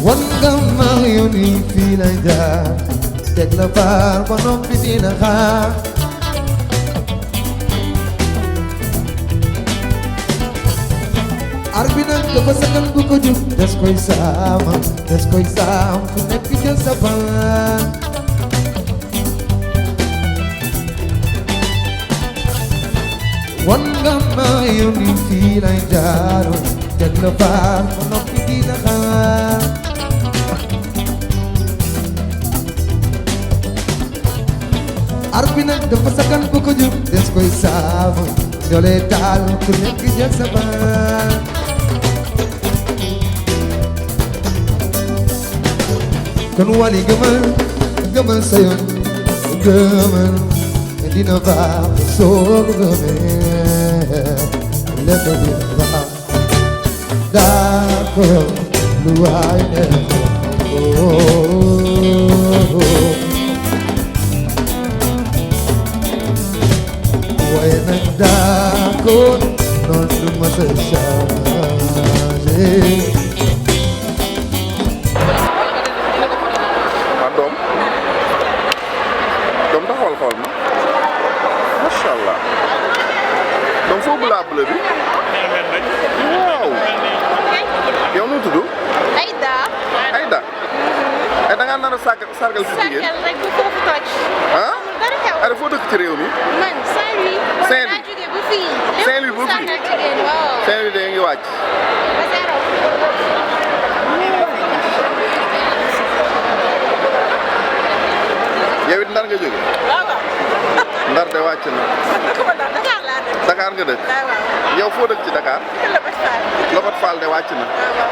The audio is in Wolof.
Wangama yoni fila ja tek la bar ba noppi dina xaar arbina dafa sagal bu ko jub des koy saam fu nekk jël sa baan wangama yoni fila ja tek la bar ba noppi dina xaar arbina dafa sagal bu ko jub des koy saam jole taal ku nekk jël sa baan kon wali gëmal sa yoon gëmal dina baax soo gëmee lépp dina baax d'accord lu waay ne waaye nag d'accord noonu du ma sa changé doom taxawal xool ma macha allah donc foo bulaa bula bi waaw yow nu tudd Aïda. Aïda da ngaa nar a sargal si jigéen sargal rek bu foofu toj. ah dara xew. Aïda foo dëkk ci réew mi man Saint-Louis. Saint-Louis. maa jógee bu fii. Saint-Louis bu fii sargal jigéen waaw. Saint-Louis da ngi wàcc ba zéro. yow it ndar nga jóge waaw waaw. ndar de wàcc na Dakar laa dëkk. Dakar nga dëkk waaw waaw. yow foo dëkk ci Dakar Lobat Fall. Lobat Fall de wàcc na waaw waaw.